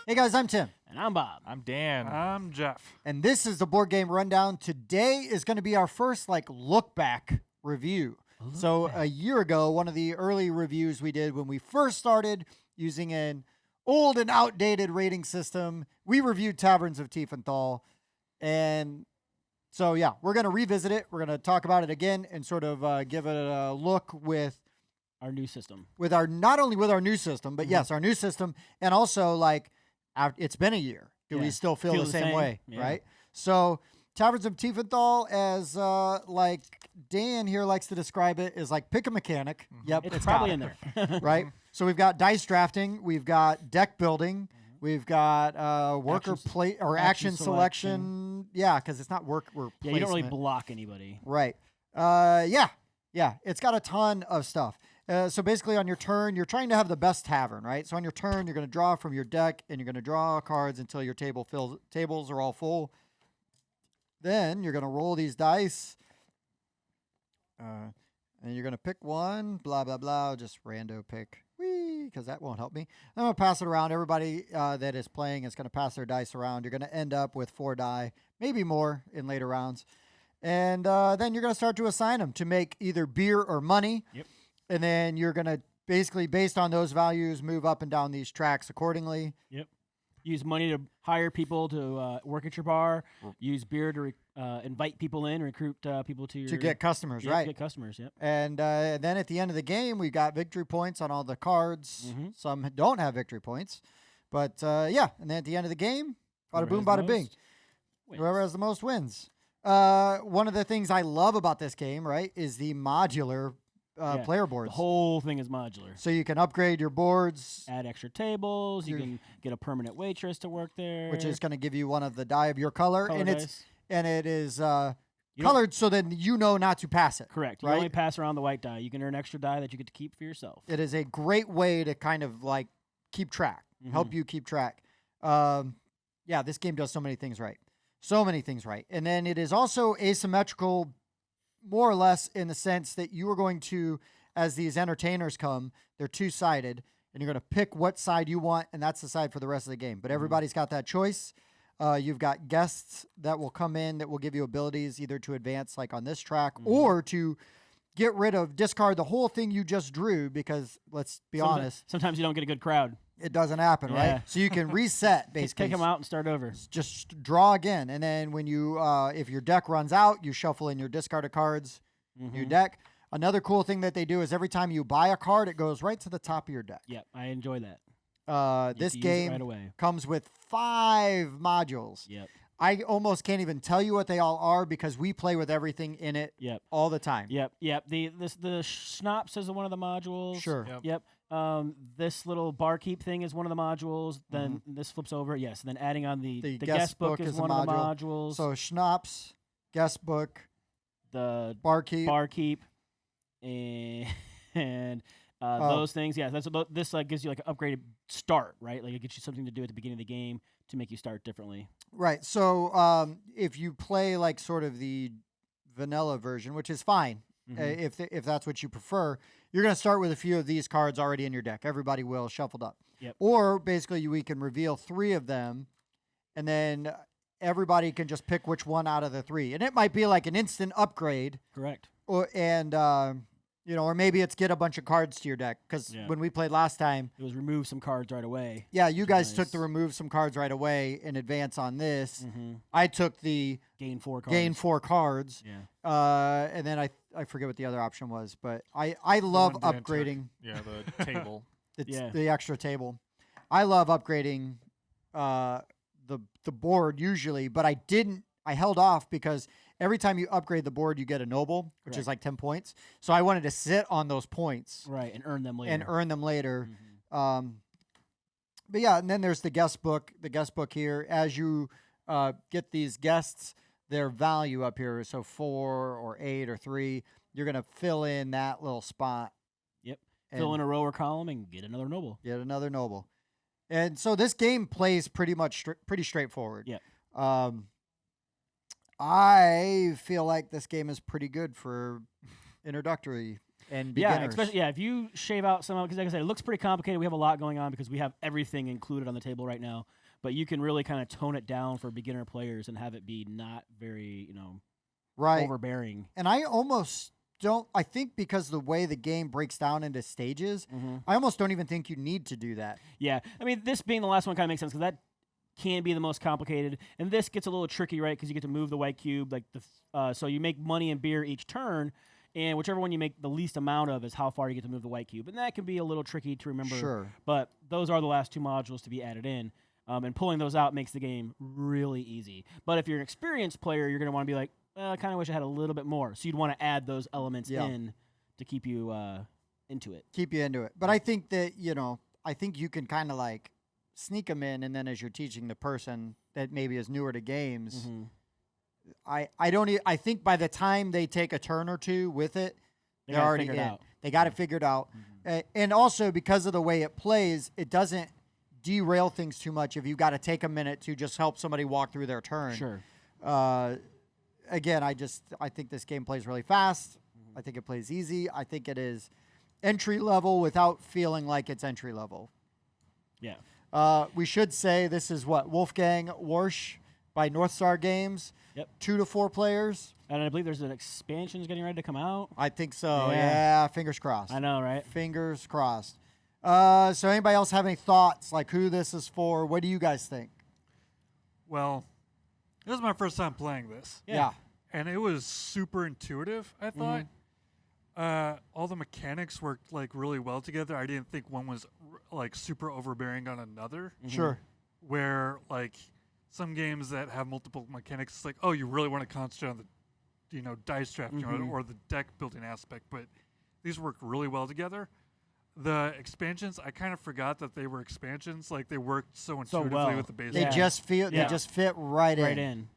Hey guys, I'm Tim. And I'm Bob. I'm Dan. I'm Jeff. And this is the Board Game Rundown. Today is going to be our first look back review. A year ago, one of the early reviews we did when we first started using an old and outdated rating system, we reviewed Taverns of Tiefenthal. And so, yeah, we're going to revisit it. We're going to talk about it again and sort of give it a look with our new system. With our, not only with our new system, but yes, our new system. And also, it's been a year. Do we still feel the same way, right? So, Taverns of Tiefenthal, as Dan here likes to describe it, is like pick a mechanic. Yep, it's probably in there. Right? So we've got dice drafting, we've got deck building, we've got worker play or action selection. Yeah, because it's not work or placement. Yeah, you don't really block anybody. Right. Yeah. It's got a ton of stuff. So basically on your turn, you're trying to have the best tavern, right? So on your turn, you're going to draw from your deck, and you're going to draw cards until your tables are all full. Then you're going to roll these dice, and you're going to pick one, blah, blah, blah, just rando pick, because that won't help me. I'm going to pass it around. Everybody that is playing is going to pass their dice around. You're going to end up with 4 die, maybe more in later rounds. And then you're going to start to assign them to make either beer or money. Yep. And then you're going to basically, based on those values, move up and down these tracks accordingly. Yep. Use money to hire people to work at your bar. Use beer to invite people in, recruit people to your... To get customers, right. To get customers, yep. And then at the end of the game, we got victory points on all the cards. Mm-hmm. Some don't have victory points. But, yeah. And then at the end of the game, bada boom, bada bing. Whoever has the most wins. One of the things I love about this game, right, is the modular player boards. The whole thing is modular. So you can upgrade your boards. Add extra tables. You can get a permanent waitress to work there. Which is going to give you one of the die of your color. And it is colored so that you know not to pass it. Correct. You right? only pass around the white die. You can earn extra die that you get to keep for yourself. It is a great way to kind of keep track. Help you keep track. Yeah, this game does so many things right. So many things right. And then it is also asymmetrical, more or less, in the sense that you are going to, as these entertainers come, they're two-sided, and you're going to pick what side you want, and that's the side for the rest of the game. But everybody's got that choice. You've got guests that will come in that will give you abilities either to advance on this track or to get rid of, discard the whole thing you just drew because, let's be honest. Sometimes you don't get a good crowd. It doesn't happen, right? So you can reset, basically. Take them out and start over. Just draw again. And then when you, if your deck runs out, you shuffle in your discarded cards, new deck. Another cool thing that they do is every time you buy a card, it goes right to the top of your deck. Yep, I enjoy that. This game comes with 5 modules. Yep. I almost can't even tell you what they all are because we play with everything in it all the time. Yep. The schnapps is one of the modules. Sure. Yep. This little barkeep thing is one of the modules. Then this flips over. Yes. And then adding on the guest book is one of the modules. So schnapps, guest book, the barkeep, and those things. Yeah. This gives you an upgraded start, right? It gets you something to do at the beginning of the game to make you start differently. Right. So if you play sort of the vanilla version, which is fine, if that's what you prefer, you're going to start with a few of these cards already in your deck. Everybody will shuffled up. Yep. Or basically we can reveal 3 of them, and then everybody can just pick which one out of the 3. And it might be an instant upgrade. Correct. Or maybe it's get a bunch of cards to your deck. Because when we played last time, it was remove some cards right away. Yeah, you guys took the remove some cards right away in advance on this. I took the gain 4 cards. Yeah. And then I forget what the other option was, but I love upgrading. The table. The extra table. I love upgrading the board usually, but I held off because every time you upgrade the board, you get a noble, which is 10 points. So I wanted to sit on those points. Right, and earn them later. But yeah, and then there's the guest book. The guest book here, as you get these guests, their value up here. So 4 or 8 or 3, you're going to fill in that little spot. Yep. Fill in a row or column and get another noble. And so this game plays pretty straightforward. Yeah. I feel like this game is pretty good for introductory. and beginners. Yeah, especially if you shave out some of it, because like I said, it looks pretty complicated. We have a lot going on because we have everything included on the table right now. But you can really kind of tone it down for beginner players and have it be not very, overbearing. And I almost don't. I think because the way the game breaks down into stages, I almost don't even think you need to do that. Yeah, I mean, this being the last one kind of makes sense because that can be the most complicated, and this gets a little tricky, right? Because you get to move the white cube, so you make money and beer each turn, and whichever one you make the least amount of is how far you get to move the white cube, and that can be a little tricky to remember. Sure. But those are the last 2 modules to be added in, and pulling those out makes the game really easy. But if you're an experienced player, you're going to want to be like, I kind of wish I had a little bit more. So you'd want to add those elements in to keep you into it. Keep you into it. But I think that I think you can kind of like sneak them in, and then as you're teaching the person that maybe is newer to games, I think by the time they take a turn or two with it, they're already in. They got it figured out. And also because of the way it plays, it doesn't derail things too much if you got to take a minute to just help somebody walk through their turn. Sure. Again, I think this game plays really fast. I think it plays easy. I think it is entry level without feeling like it's entry level. Yeah. We should say this is Wolfgang Warsch by North Star Games. Yep. 2 to 4 players. And I believe there's an expansion getting ready to come out. I think so. Yeah. Fingers crossed. I know, right? Fingers crossed. So anybody else have any thoughts, like who this is for? What do you guys think? Well, this is my first time playing this. Yeah. And it was super intuitive, I thought. All the mechanics worked like really well together. I didn't think one was like super overbearing on another. Sure. Where like some games that have multiple mechanics, it's like, oh, you really want to concentrate on the dice drafting or the deck building aspect, but these work really well together. The expansions, I kind of forgot that they were expansions. Like they worked so intuitively with the base. They just fit right in.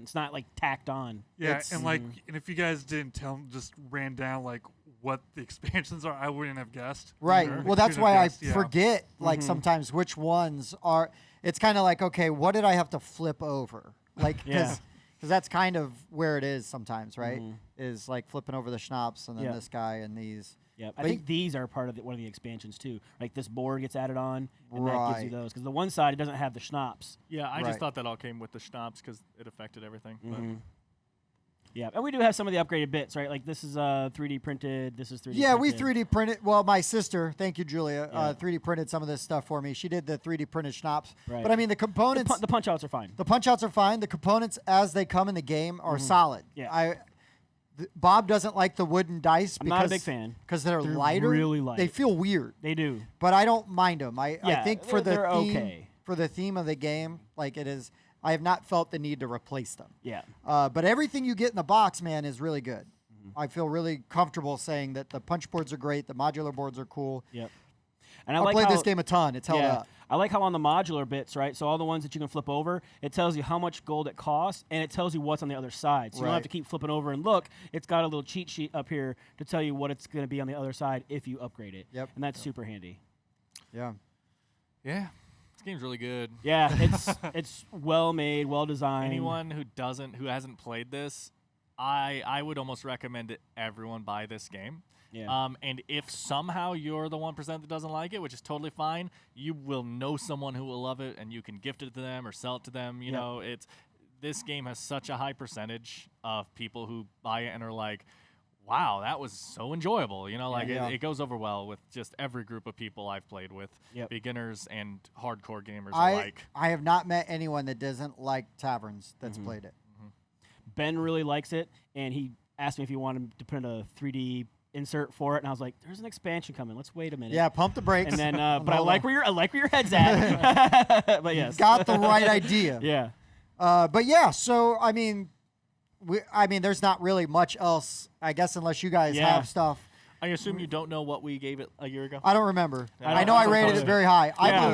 It's not like tacked on. Yeah, and if you guys didn't just ran down like what the expansions are, I wouldn't have guessed. Right. Either. Well, that's why I forget sometimes which ones are. It's kind of like, okay, what did I have to flip over? Like, because that's kind of where it is sometimes, right? Is like flipping over the schnapps and then this guy and these. Yeah, I think these are part of one of the expansions too. Like this board gets added on, and that gives you those. Because the one side, it doesn't have the schnapps. Yeah, I just thought that all came with the schnapps because it affected everything. Yeah, and we do have some of the upgraded bits, right? Like this is 3D printed. This is 3D printed. Yeah, we 3D printed. Well, my sister, thank you, Julia, 3D printed some of this stuff for me. She did the 3D printed schnapps. Right. But I mean, the components. The punch outs are fine. The punch outs are fine. The components as they come in the game are solid. Yeah. Bob doesn't like the wooden dice. I'm not a big fan. Because they're lighter. Really light. They feel weird. They do. But I don't mind them. I think for they're the theme, okay. For the theme of the game, like it is, I have not felt the need to replace them. Yeah. But everything you get in the box, man, is really good. I feel really comfortable saying that the punch boards are great. The modular boards are cool. Yep. And I played this game a ton. It's held up. I like how on the modular bits, right? So all the ones that you can flip over, it tells you how much gold it costs, and it tells you what's on the other side. So you don't have to keep flipping over and look. It's got a little cheat sheet up here to tell you what it's going to be on the other side if you upgrade it. Yep. And that's super handy. Yeah. Yeah. This game's really good. Yeah, it's well made, well designed. Anyone who hasn't played this, I would almost recommend that everyone buy this game. Yeah. And if somehow you're the 1% that doesn't like it, which is totally fine, you will know someone who will love it, and you can gift it to them or sell it to them. You know, this game has such a high percentage of people who buy it and are like, wow, that was so enjoyable. It goes over well with just every group of people I've played with, beginners and hardcore gamers alike. I have not met anyone that doesn't like Taverns that's played it. Ben really likes it, and he asked me if he wanted to put a 3D insert for it, and I was like, "There's an expansion coming. Let's wait a minute." Yeah, pump the brakes. And then, but I like where your head's at. But yes, got the right idea. Yeah. But yeah, so I mean, there's not really much else, I guess, unless you guys have stuff. I assume you don't know what we gave it a year ago. I don't remember. I know I rated it very high. Yeah.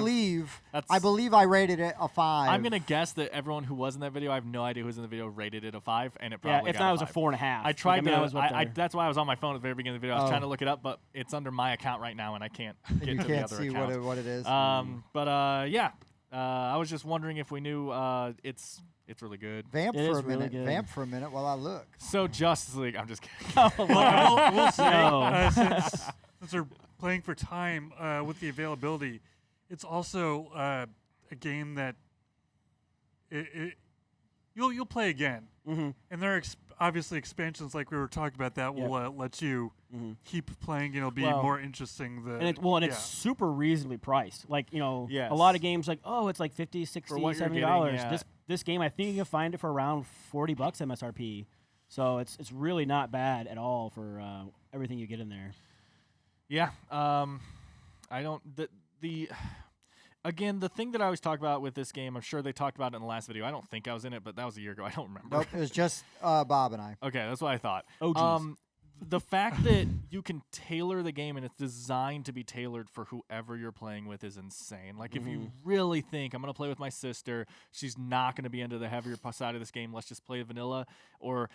I believe I rated it a 5. I'm gonna guess that everyone who was in that video, I have no idea who's in the video, rated it a 5, and it probably if not, it was a 4.5. I tried to. That's why I was on my phone at the very beginning of the video. I was trying to look it up, but it's under my account right now, and I can't get to the other see account. what it is. I was just wondering if we knew it's It's really good. Vamp It for is a really minute. good. Vamp for a minute while I look. So Justice League. I'm just kidding. We'll say, No. since we're playing for time with the availability, it's also a game that you'll play again. Mm-hmm. And there are obviously expansions like we were talking about that will let you keep playing. It'll be Well, more interesting. And it's super reasonably priced. Like, Yes. a lot of games like, oh, it's like $50, $60, what you're $70. getting, yeah. This game, I think you can find it for around $40 MSRP. So it's really not bad at all for everything you get in there. Yeah. I don't again, the thing that I always talk about with this game, I'm sure they talked about it in the last video. I don't think I was in it, but that was a year ago. I don't remember. Nope, it was just Bob and I. Okay, that's what I thought. Oh, geez. The fact that you can tailor the game and it's designed to be tailored for whoever you're playing with is insane. Like, if you really think, I'm going to play with my sister, she's not going to be into the heavier side of this game, let's just play vanilla. Or,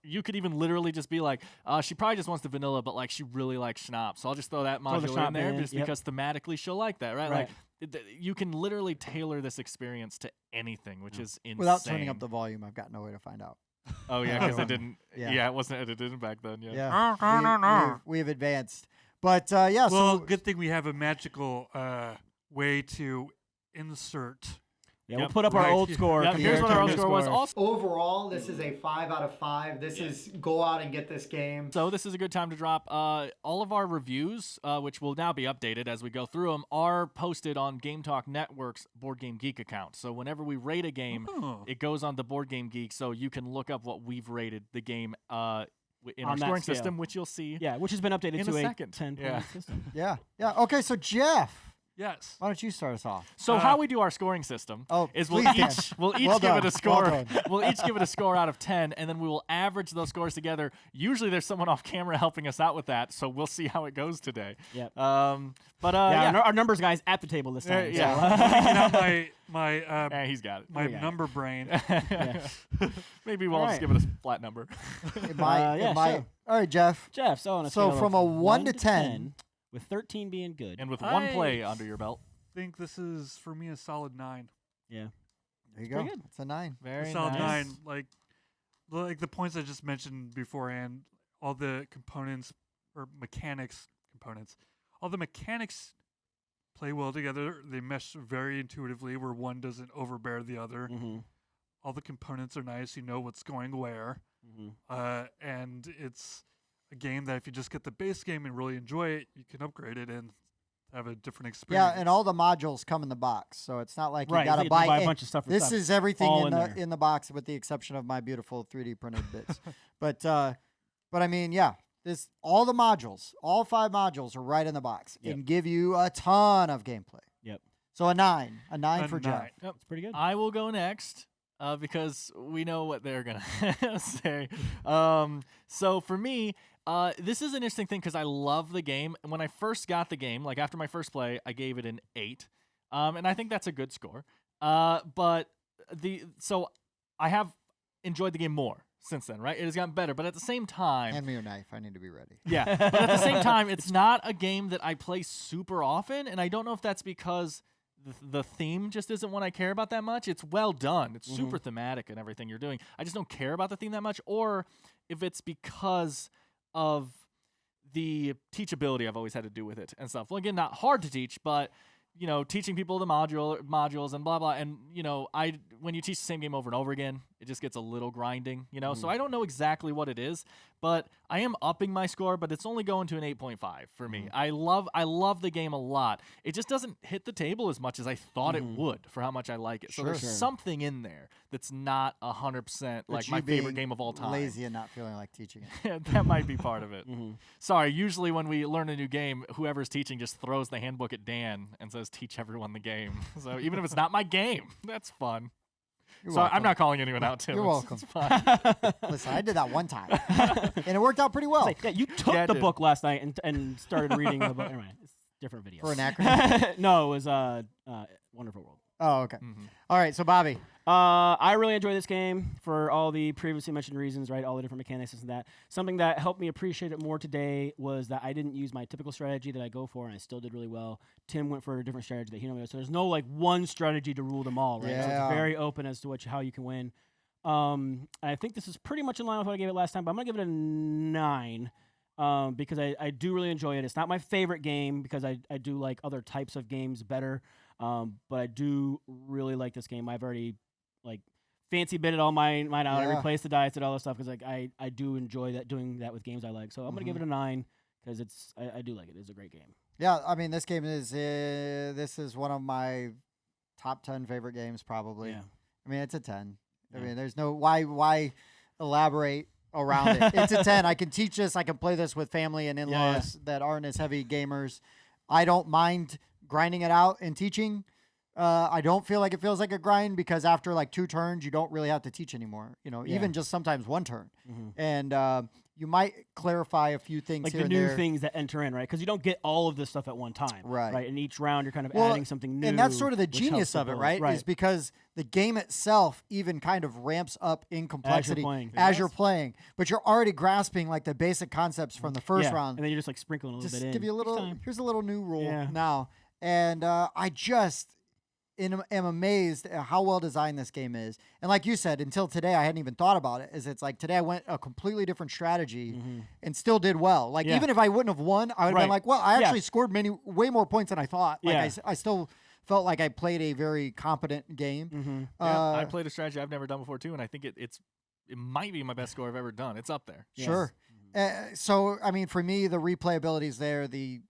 you could even literally just be like, she probably just wants the vanilla, but, like, she really likes schnapps. So I'll just throw that the module in schnapp there in, just because thematically she'll like that, right? Right. Like, you can literally tailor this experience to anything, which is insane. Without turning up the volume, I've got no way to find out. Oh, yeah, because it didn't. Yeah. Yeah, it wasn't edited in back then. Yeah. Yeah, we've advanced. But yeah, well, so good thing we have a magical way to insert. Yeah, we'll put up our Right. old score. Yeah, here's compared what to our our old new score was. Also, Overall, this is a 5 out of 5. This is go out and get this game. so this is a good time to drop all of our reviews, which will now be updated as we go through them, are posted on Game Talk Network's Board Game Geek account. So whenever we rate a game, Oh. it goes on the Board Game Geek, so you can look up what we've rated the game in On our that scoring scale. system, which you'll see. Yeah, which has been updated In to a a second. 10-point Yeah. system. yeah. Okay, so Jeff, Yes. why don't you start us off? So how we do our scoring system is we'll please, Dan. each we'll each Well give it done. a score. Well done. We'll each give it a score out of 10, and then we will average those scores together. Usually, there's someone off camera helping us out with that, so we'll see how it goes today. Yep. But Yeah, our numbers guys at the table this time. yeah. Taking out my Yeah, he's got it. my got it. number brain. Maybe we'll all just Alright. give it a flat number. Yeah, sure. All right, Jeff. Jeff, so on a So scale from of a 1 to 10, 10, with 13 being good. And with one play under your belt. Think this is for me a solid 9. Yeah. There you go. pretty good. It's a 9. Very A solid nice. 9. Like the points I just mentioned beforehand, all the components or mechanics components, all the mechanics play well together. They mesh very intuitively, where one doesn't overbear the other. Mm-hmm. All the components are nice. You know what's going where. Mm-hmm. And it's a game that if you just get the base game and really enjoy it, you can upgrade it and have a different experience. Yeah, and all the modules come in the box, so it's not like Right, you gotta you have to buy a it. bunch of stuff for This stuff. is everything All in in the there. in the box, with the exception of my beautiful 3D printed bits. But I mean, yeah, all the modules, all 5 modules are right in the box Yep. and give you a ton of gameplay. Yep. So a 9 for 9. Jeff. Yep, it's pretty good. I will go next because we know what they're going to say. So for me, this is an interesting thing because I love the game. And when I first got the game, like after my first play, I gave it an 8. And I think that's a good score. So I have enjoyed the game more since then, right? It has gotten better. But at the same time, Hand me your knife. I need to be ready. yeah. But at the same time, it's not a game that I play super often, and I don't know if that's because the theme just isn't one I care about that much. It's well done. It's super thematic and everything you're doing. I just don't care about the theme that much, or if it's because of the teachability I've always had to do with it and stuff. Well, again, not hard to teach, but teaching people the modules and blah blah, and when you teach the same game over and over again, it just gets a little grinding, So I don't know exactly what it is, but I am upping my score, but it's only going to an 8.5 for me. I love the game a lot. It just doesn't hit the table as much as I thought it would for how much I like it. So there's something in there that's not 100% like But my you favorite being game of all time. Lazy and not feeling like teaching it. That might be part of it. Sorry, usually when we learn a new game, whoever's teaching just throws the handbook at Dan and says, teach everyone the game. So even if it's not my game, that's fun. You're So I'm welcome. not calling anyone out, Tim. You're welcome. It's fine. Listen, I did that one time, and it worked out pretty well. Like, yeah, you took Yeah, I the did. book last night and started reading the book. Anyway, it's a different video. For an acronym. No, it was Wonderful World. Oh, okay. Mhm. All right. So Bobby. I really enjoy this game for all the previously mentioned reasons, right? All the different mechanics and that. Something that helped me appreciate it more today was that I didn't use my typical strategy that I go for, and I still did really well. Tim went for a different strategy that he normally does. So there's no like one strategy to rule them all, right? So Yeah. it's very open as to how you can win. I think this is pretty much in line with what I gave it last time, but I'm gonna give it a 9. Because I do really enjoy it. It's not my favorite game because I do like other types of games better. But I do really like this game. I've already like fancy bitted all mine out. I Yeah. replaced the dice and all that stuff because like I do enjoy doing that with games I like. So I'm gonna give it a 9 because I do like it. It's a great game. Yeah, I mean, this game is this is one of my top 10 favorite games probably. Yeah. I mean, it's a 10. I Yeah. mean, there's no why elaborate around it. It's a 10. I can teach this. I can play this with family and in-laws that aren't as heavy gamers. I don't mind grinding it out and teaching. I don't feel like it feels like a grind because after like 2 turns, you don't really have to teach anymore. You know, Yeah. even just sometimes 1 turn. Mhm. And you might clarify a few things Like here the and new there. things that enter in, right? Because you don't get all of this stuff at one time, Right. Right. In each round, you're kind of Well, adding something new, And that's sort of the which genius helps of it, build. right? Is because the game itself even kind of ramps up in complexity playing. as It you're does. playing. But you're already grasping like the basic concepts from the first Yeah, round. and then you're just like sprinkling a little Just bit in. give you a each little. time. Here's a little new rule Yeah. now, and I just am amazed at how well designed this game is. And like you said, until today, I hadn't even thought about it. Is it's like today I went a completely different strategy and still did well. Like Yeah. even if I wouldn't have won, I would have been Right. like, well, I Yeah. actually scored way more points than I thought. Like Yeah. I still felt like I played a very competent game. Mm-hmm. Yeah, I played a strategy I've never done before too, and I think it might be my best score I've ever done. It's up there. Sure. So I mean, for me, the replayability is there. The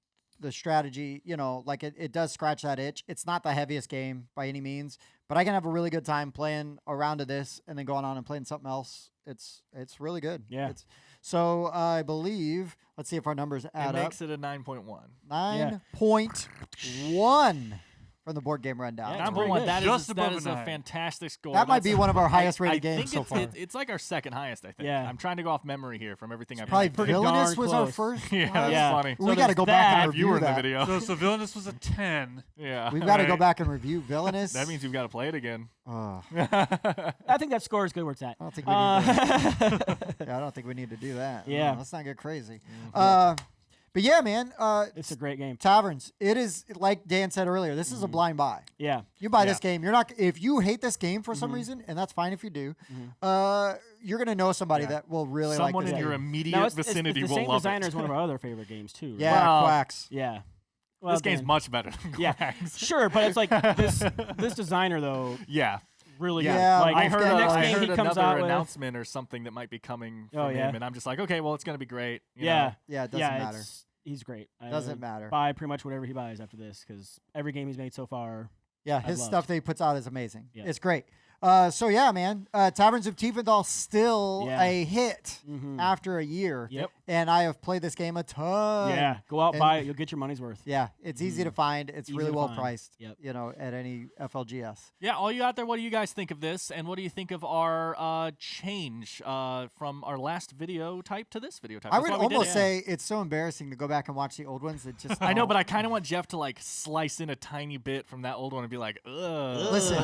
strategy, you know, like it does scratch that itch. It's not the heaviest game by any means, but I can have a really good time playing a round of this and then going on and playing something else. It's really good. Yeah. So I believe, let's see if our numbers It add up. makes it a 9.1. 9.1 from the board game rundown. Yeah, it's pretty 9.1. good. That Just is above a a 9. fantastic score. That might be one of our highest rated I games think so far. it's like our second highest, I think. Yeah. I'm trying to go off memory here from everything I've Probably played. pretty Villainous darn was our close. first. Yeah, that's Yeah. funny. We So got to there's go back that. and If you were review in the that. video. So Villainous was a 10. Yeah. We've got to go Right. back and review Villainous. That means you've got to play it again. Oh, I think that score is good where it's at. I don't think we need to. Uh, Yeah, I don't think we need to do that. Yeah. Let's not get crazy. Mm-hmm. But yeah, man, it's a great game. Taverns. It is like Dan said earlier. This Mm-hmm. is a blind buy. Yeah. You buy Yeah. this game. You're not. If you hate this game for Mm-hmm. some reason, and that's fine if you do, you're gonna know somebody Yeah. that will really Someone like in this your game. immediate Now, it's vicinity the will same love designer it. as one of our other favorite games too. Right? Yeah, Well, Quacks. Yeah. Well, This game's Dan- much better than Yeah. Quacks. Sure, but it's like this designer though Yeah. really Yeah, good. Like I heard, the next I game heard he comes another out with. announcement or something that might be coming from Oh, yeah. him, and I'm just like, okay, well, it's going to be great. you Yeah. know? Yeah, it doesn't yeah, matter. he's great. I Doesn't would matter. Buy pretty much whatever he buys after this because every game he's made so far. Yeah, I've his loved. stuff that he puts out is amazing. Yeah. It's great. So yeah, man, Taverns of Tiefenthal still Yeah. a hit Mhm. after a year. Yep. And I have played this game a ton. Yeah. Go out, and- buy it. You'll get your money's worth. Yeah, it's easy to find. It's Easy really to well find. priced. Yep. You know, at any FLGS. Yeah, all you out there, what do you guys think of this? And what do you think of our change from our last video type to this video type? I That's would why we did almost it. say it's so embarrassing to go back and watch the old ones. It just I know, but I kind of want Jeff to like slice in a tiny bit from that old one and be like, ugh. listen.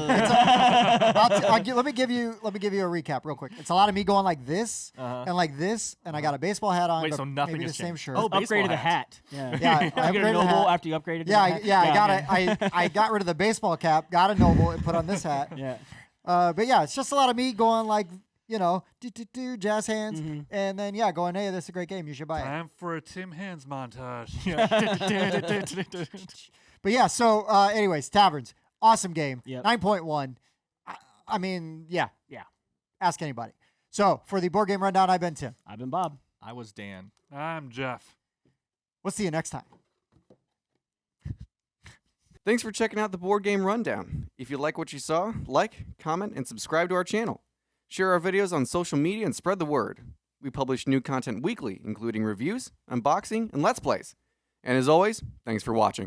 Let me give you a recap real quick. It's a lot of me going like this Uh-huh. and like this, and I got a baseball hat on. Wait, but so nothing maybe the has same changed. shirt. Oh, baseball Upgraded the hat. hat. Yeah. Yeah, I You get a upgraded the Noble hat. after you upgraded. the Yeah, hat? yeah, I got man. it. I got rid of the baseball cap, got a Noble, and put on this hat. Yeah. But yeah, it's just a lot of me going like, you know, do jazz hands, Mm-hmm. and then yeah, going, hey, this is a great game. You should buy it. Time for a Tim Hands montage. But yeah, so anyways, Taverns, awesome game. Yep. 9.1. I mean, yeah. Ask anybody. So for the board game rundown, I've been Tim. I've been Bob. I was Dan. I'm Jeff. We'll see you next time. Thanks for checking out the Board Game Rundown. If you like what you saw, like, comment, and subscribe to our channel. Share our videos on social media and spread the word. We publish new content weekly, including reviews, unboxing, and Let's Plays. And as always, thanks for watching.